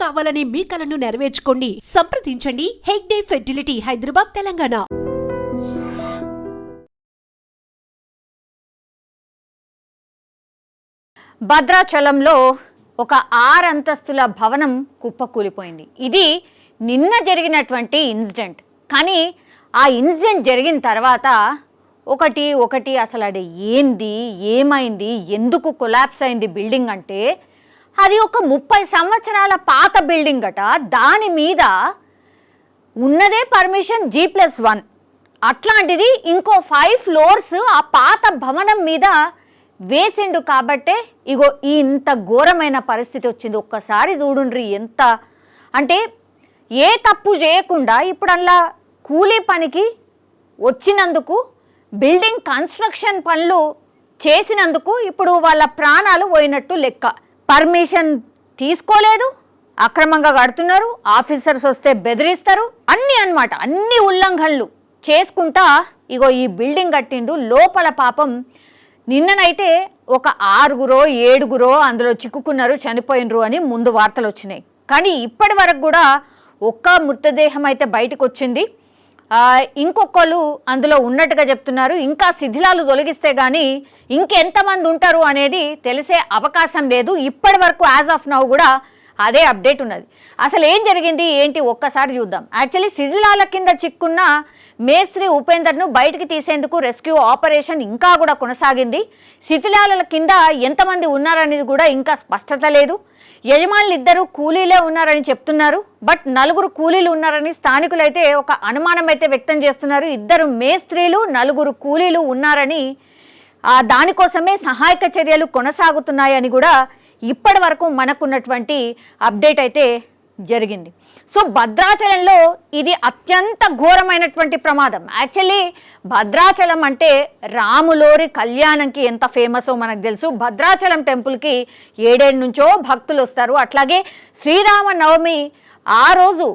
కావాలనే మీ కలను నెరవేర్చుకోండి. సంప్రదించండి హెగ్డే ఫెర్టిలిటీ, హైదరాబాద్, తెలంగాణ. భద్రాచలంలో ఒక 6 అంతస్తుల భవనం కుప్పకూలిపోయింది. ఇది నిన్న జరిగినటువంటి ఇన్సిడెంట్. కానీ ఆ ఇన్సిడెంట్ జరిగిన తర్వాత ఒకటి అసలు అది ఏంది, ఏమైంది, ఎందుకు కొలాప్స్ అయింది బిల్డింగ్ అంటే, అది ఒక 30 సంవత్సరాల పాత బిల్డింగ్ అట. దాని మీద ఉన్నదే పర్మిషన్ G+1, అట్లాంటిది ఇంకో 5 ఫ్లోర్స్ ఆ పాత భవనం మీద వేసిండు. కాబట్టే ఇగో ఇంత ఘోరమైన పరిస్థితి వచ్చింది. ఒక్కసారి చూడుండ్రి, ఎంత అంటే ఏ తప్పు చేయకుండా ఇప్పుడు అలా కూలీ పనికి వచ్చినందుకు, బిల్డింగ్ కన్స్ట్రక్షన్ పనులు చేసినందుకు ఇప్పుడు వాళ్ళ ప్రాణాలు పోయినట్టు లెక్క. పర్మిషన్ తీసుకోలేదు, అక్రమంగా కడుతున్నారు, ఆఫీసర్స్ వస్తే బెదిరిస్తారు, అన్నీ అన్నమాట. అన్ని ఉల్లంఘనలు చేసుకుంటా ఇగో ఈ బిల్డింగ్ కట్టిండు. లోపల పాపం నిన్ననైతే ఒక 6-7 అందులో చిక్కుకున్నారు, చనిపోయినరు అని ముందు వార్తలు వచ్చినాయి. కానీ ఇప్పటి వరకు కూడా ఒక్క మృతదేహం అయితే బయటకు వచ్చింది. ఇంకొకళ్ళు అందులో ఉన్నట్టుగా చెప్తున్నారు. ఇంకా శిథిలాలు తొలగిస్తే కానీ ఇంకెంతమంది ఉంటారు అనేది తెలిసే అవకాశం లేదు. ఇప్పటి వరకు యాజ్ ఆఫ్ నౌ కూడా అదే అప్డేట్ ఉన్నది. అసలు ఏం జరిగింది ఏంటి ఒక్కసారి చూద్దాం. యాక్చువల్లీ శిథిలాల కింద చిక్కున్న మేస్త్రి ఉపేందర్ను బయటికి తీసేందుకు రెస్క్యూ ఆపరేషన్ ఇంకా కూడా కొనసాగింది. శిథిలాల కింద ఎంతమంది ఉన్నారనేది కూడా ఇంకా స్పష్టత లేదు. యజమానులు 2 కూలీలే ఉన్నారని చెప్తున్నారు. బట్ 4 కూలీలు ఉన్నారని స్థానికులైతే ఒక అనుమానం అయితే వ్యక్తం చేస్తున్నారు. 2 మేస్త్రీలు 4 కూలీలు ఉన్నారని, దానికోసమే సహాయక చర్యలు కొనసాగుతున్నాయని కూడా ఇప్పటి వరకు మనకున్నటువంటి అప్డేట్ అయితే జరిగింది. సో భద్రాచలంలో ఇది అత్యంత ఘోరమైనటువంటి ప్రమాదం. యాక్చువల్లీ భద్రాచలం అంటే రాములోరి కళ్యాణంకి ఎంత ఫేమసో మనకు తెలుసు. భద్రాచలం టెంపుల్కి 7 నుంచో భక్తులు వస్తారు. అట్లాగే శ్రీరామనవమి ఆ రోజు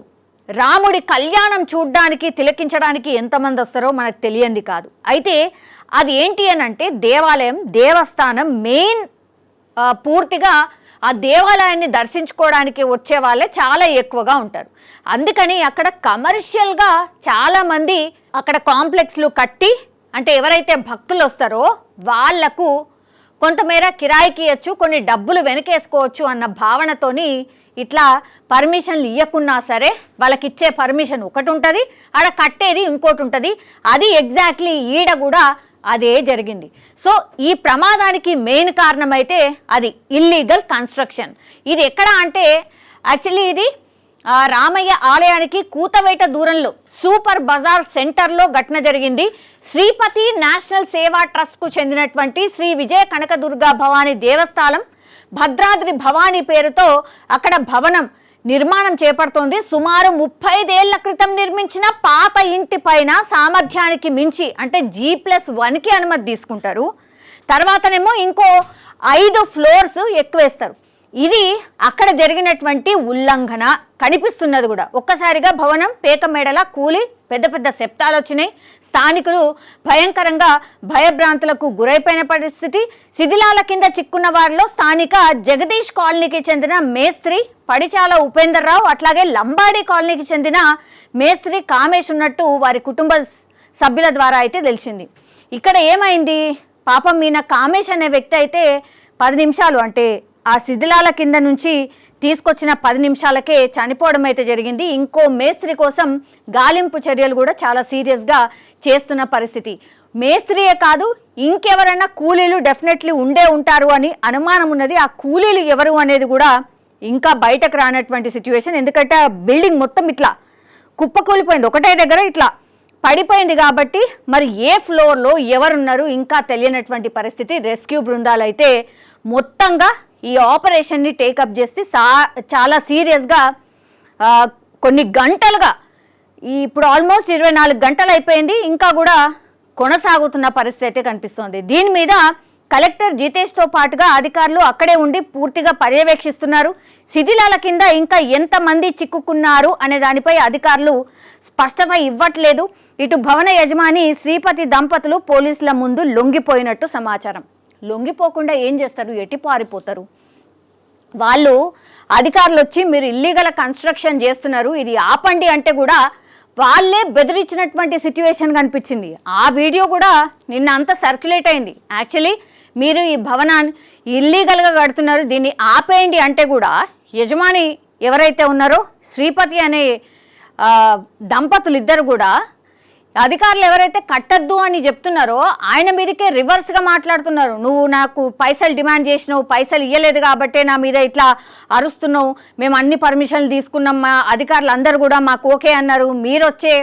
రాముడి కళ్యాణం చూడ్డానికి, తిలకించడానికి ఎంతమంది వస్తారో మనకు తెలియంది కాదు. అయితే అది ఏంటి అని అంటే దేవాలయం, దేవస్థానం మెయిన్ పూర్తిగా ఆ దేవాలయాన్ని దర్శించుకోవడానికి వచ్చే వాళ్ళే చాలా ఎక్కువగా ఉంటారు. అందుకని అక్కడ కమర్షియల్గా చాలామంది అక్కడ కాంప్లెక్స్లు కట్టి, అంటే ఎవరైతే భక్తులు వస్తారో వాళ్లకు కొంతమేర కిరాయికి ఇవ్వచ్చు, కొన్ని డబ్బులు వెనకేసుకోవచ్చు అన్న భావనతోని ఇట్లా పర్మిషన్లు ఇవ్వకున్నా సరే వాళ్ళకి ఇచ్చే పర్మిషన్ ఒకటి ఉంటుంది, ఆడ కట్టేది ఇంకోటి ఉంటుంది. అది ఎగ్జాక్ట్లీ ఈడ కూడా అదే జరిగింది. సో ఈ ప్రమాదానికి మెయిన్ కారణం అయితే అది ఇల్లీగల్ కన్స్ట్రక్షన్. ఇది ఎక్కడ అంటే యాక్చువల్లీ ఇది రామయ్య ఆలయానికి కూతవేట దూరంలో సూపర్ బజార్ సెంటర్లో ఘటన జరిగింది. శ్రీపతి నేషనల్ సేవా ట్రస్ట్కు చెందినటువంటి శ్రీ విజయ కనకదుర్గా భవానీ దేవస్థానం భద్రాద్రి భవానీ పేరుతో అక్కడ భవనం నిర్మాణం చేపడుతోంది. సుమారు 35 ఏళ్ల క్రితం నిర్మించిన పాత ఇంటి పైన సామర్థ్యానికి మించి అంటే G+1కి అనుమతి తీసుకుంటారు. తర్వాతనేమో ఇంకో 5 ఫ్లోర్స్ ఎక్కువేస్తారు. ఇది అక్కడ జరిగినటువంటి ఉల్లంఘన కనిపిస్తున్నది కూడా. ఒక్కసారిగా భవనం పేక మేడలా కూలి పెద్ద పెద్ద శబ్దాలు వచ్చినాయి. స్థానికులు భయంకరంగా భయభ్రాంతులకు గురైపోయిన పరిస్థితి. శిథిలాల కింద చిక్కున్న వారిలో స్థానిక జగదీష్ కాలనీకి చెందిన మేస్త్రి పడిచాల ఉపేందర్ రావు, అట్లాగే లంబాడి కాలనీకి చెందిన మేస్త్రి కామేష్ ఉన్నట్టు వారి కుటుంబ సభ్యుల ద్వారా అయితే తెలిసింది. ఇక్కడ ఏమైంది పాపం, ఈయన కామేష్ అనే వ్యక్తి అయితే 10 నిమిషాలు అంటే ఆ శిథిలాల కింద నుంచి తీసుకొచ్చిన 10 నిమిషాలకే చనిపోవడం అయితే జరిగింది. ఇంకో మేస్త్రి కోసం గాలింపు చర్యలు కూడా చాలా సీరియస్గా చేస్తున్న పరిస్థితి. మేస్త్రియే కాదు ఇంకెవరైనా కూలీలు డెఫినెట్లీ ఉంటారు అని అనుమానం ఉన్నది. ఆ కూలీలు ఎవరు అనేది కూడా ఇంకా బయటకు రానటువంటి సిచ్యువేషన్. ఎందుకంటే ఆ బిల్డింగ్ మొత్తం ఇట్లా కుప్పకూలిపోయింది, ఒకటే దగ్గర ఇట్లా పడిపోయింది. కాబట్టి మరి ఏ ఫ్లోర్లో ఎవరున్నారు ఇంకా తెలియనటువంటి పరిస్థితి. రెస్క్యూ బృందాలు అయితే మొత్తంగా ఈ ఆపరేషన్ని టేకప్ చేసి చాలా సీరియస్గా కొన్ని గంటలుగా ఇప్పుడు ఆల్మోస్ట్ 24 గంటలు అయిపోయింది, ఇంకా కూడా కొనసాగుతున్న పరిస్థితి అయితే కనిపిస్తోంది. దీని మీద కలెక్టర్ జితేష్తో పాటుగా అధికారులు అక్కడే ఉండి పూర్తిగా పర్యవేక్షిస్తున్నారు. శిథిలాల కింద ఇంకా ఎంతమంది చిక్కుకున్నారు అనే దానిపై అధికారులు స్పష్టత ఇవ్వట్లేదు. ఇటు భవన యజమాని శ్రీపతి దంపతులు పోలీసుల ముందు లొంగిపోయినట్టు సమాచారం. లొంగిపోకుండా ఏం చేస్తారు, ఎట్టి పారిపోతారు. వాళ్ళు అధికారులు వచ్చి మీరు ఇల్లీగల్ కన్స్ట్రక్షన్ చేస్తున్నారు, ఇది ఆపండి అంటే కూడా వాళ్ళే బెదిరించినటువంటి సిచ్యువేషన్ కనిపించింది. ఆ వీడియో కూడా నిన్న అంతా సర్క్యులేట్ అయింది. యాక్చువల్లీ మీరు ఈ భవనాన్ని ఇల్లీగల్గా కడుతున్నారు, దీన్ని ఆపేయండి అంటే కూడా యజమాని ఎవరైతే ఉన్నారో శ్రీపతి అనే దంపతులు ఇద్దరు కూడా అధికారులు ఎవరైతే కట్టద్దు అని చెప్తున్నారో ఆయన మీదకే రివర్స్గా మాట్లాడుతున్నారు. నువ్వు నాకు పైసలు డిమాండ్ చేసినావు, పైసలు ఇవ్వలేదు కాబట్టే నా మీద ఇట్లా అరుస్తున్నావు, మేము అన్ని పర్మిషన్లు తీసుకున్నాం, మా అధికారులు అందరూ కూడా మాకు ఓకే అన్నారు, మీరు వచ్చే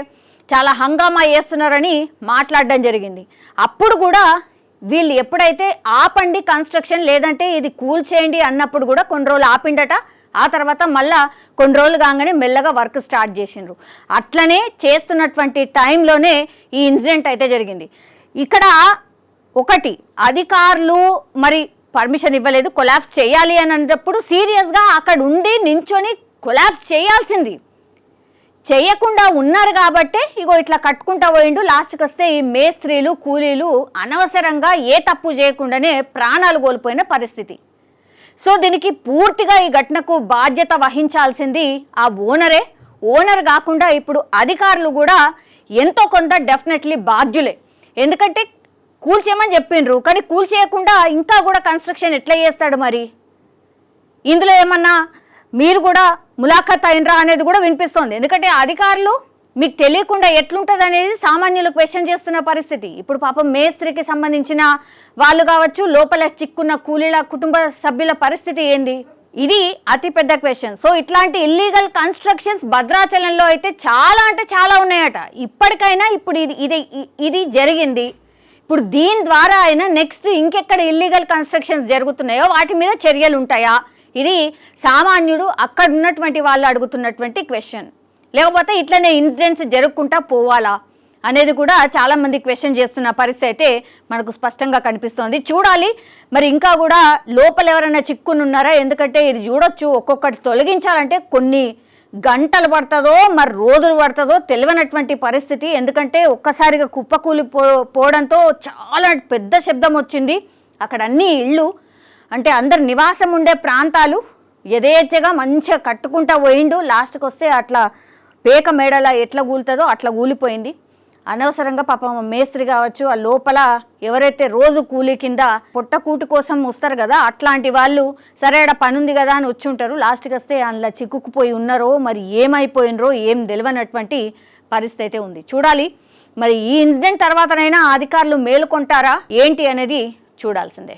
చాలా హంగామా చేస్తున్నారని మాట్లాడడం జరిగింది. అప్పుడు కూడా వీళ్ళు ఎప్పుడైతే ఆపండి కన్స్ట్రక్షన్ లేదంటే ఇది కూల్చేయండి అన్నప్పుడు కూడా కొన్ని రోజులు ఆపిండట. ఆ తర్వాత మళ్ళా కొన్ని రోజులు కాగానే మెల్లగా వర్క్ స్టార్ట్ చేసిండ్రు. అట్లనే చేస్తున్నటువంటి టైంలోనే ఈ ఇన్సిడెంట్ అయితే జరిగింది. ఇక్కడ ఒకటి అధికారులు మరి పర్మిషన్ ఇవ్వలేదు, కొలాప్స్ చేయాలి అని అన్నప్పుడు సీరియస్గా అక్కడ ఉండి నించొని కొలాప్స్ చేయాల్సింది, చేయకుండా ఉన్నారు కాబట్టే ఇగో ఇట్లా కట్టుకుంటా పోయిండు. లాస్ట్కి వస్తే ఈ మేస్త్రీలు కూలీలు అనవసరంగా ఏ తప్పు చేయకుండానే ప్రాణాలు కోల్పోయిన పరిస్థితి. సో దీనికి పూర్తిగా ఈ ఘటనకు బాధ్యత వహించాల్సింది ఆ ఓనరే. ఓనర్ కాకుండా ఇప్పుడు అధికారులు కూడా ఎంతో కొంత డెఫినెట్లీ బాధ్యులే. ఎందుకంటే కూల్చేయమని చెప్పిండ్రు, కానీ కూల్చేయకుండా ఇంకా కూడా కన్స్ట్రక్షన్ ఎట్లా చేస్తాడు? మరి ఇందులో ఏమన్నా మీరు కూడా ములాఖత్ అయినరా అనేది కూడా వినిపిస్తోంది. ఎందుకంటే అధికారులు మీకు తెలియకుండా ఎట్లుంటుంది అనేది సామాన్యులు క్వశ్చన్ చేస్తున్న పరిస్థితి. ఇప్పుడు పాపం మేస్త్రికి సంబంధించిన వాళ్ళు కావచ్చు, లోపల చిక్కున్న కూలీల కుటుంబ సభ్యుల పరిస్థితి ఏంది? ఇది అతిపెద్ద క్వశ్చన్. సో ఇట్లాంటి ఇల్లీగల్ కన్స్ట్రక్షన్స్ భద్రాచలంలో అయితే చాలా అంటే చాలా ఉన్నాయట. ఇప్పటికైనా ఇప్పుడు ఇది జరిగింది, ఇప్పుడు దీని ద్వారా అయినా నెక్స్ట్ ఇంకెక్కడ ఇల్లీగల్ కన్స్ట్రక్షన్స్ జరుగుతున్నాయో వాటి మీద చర్యలు ఉంటాయా? ఇది సామాన్యుడు అక్కడ ఉన్నటువంటి వాళ్ళు అడుగుతున్నటువంటి క్వశ్చన్. లేకపోతే ఇట్లనే ఇన్సిడెంట్స్ జరుగుకుంటా పోవాలా అనేది కూడా చాలామంది క్వశ్చన్ చేస్తున్న పరిస్థితి అయితే మనకు స్పష్టంగా కనిపిస్తోంది. చూడాలి మరి ఇంకా కూడా లోపల ఎవరైనా చిక్కుని ఉన్నారా? ఎందుకంటే ఇది చూడొచ్చు, ఒక్కొక్కటి తొలగించాలంటే కొన్ని గంటలు పడుతుందో మరి రోజులు పడుతుందో తెలియనటువంటి పరిస్థితి. ఎందుకంటే ఒక్కసారిగా కుప్పకూలి పోవడంతో చాలా పెద్ద శబ్దం వచ్చింది. అక్కడ అన్ని ఇళ్ళు అంటే అందరు నివాసం ఉండే ప్రాంతాలు యథేచ్ఛగా మంచిగా కట్టుకుంటా పోయిండు. లాస్ట్కి వస్తే అట్లా పేక మేడలా ఎట్లా కూలుతుందో అట్లా కూలిపోయింది. అనవసరంగా పాపం మేస్త్రి కావచ్చు, ఆ లోపల ఎవరైతే రోజు కూలీ కింద పొట్టకూటి కోసం వస్తారు కదా అట్లాంటి వాళ్ళు సరే ఆడ పని ఉంది కదా అని వచ్చి ఉంటారు. లాస్ట్కి వస్తే అందులో చిక్కుకుపోయి ఉన్నారో మరి ఏమైపోయినరో ఏం తెలియనటువంటి పరిస్థితి అయితే ఉంది. చూడాలి మరి ఈ ఇన్సిడెంట్ తర్వాతనైనా అధికారులు మేలుకొంటారా ఏంటి అనేది చూడాల్సిందే.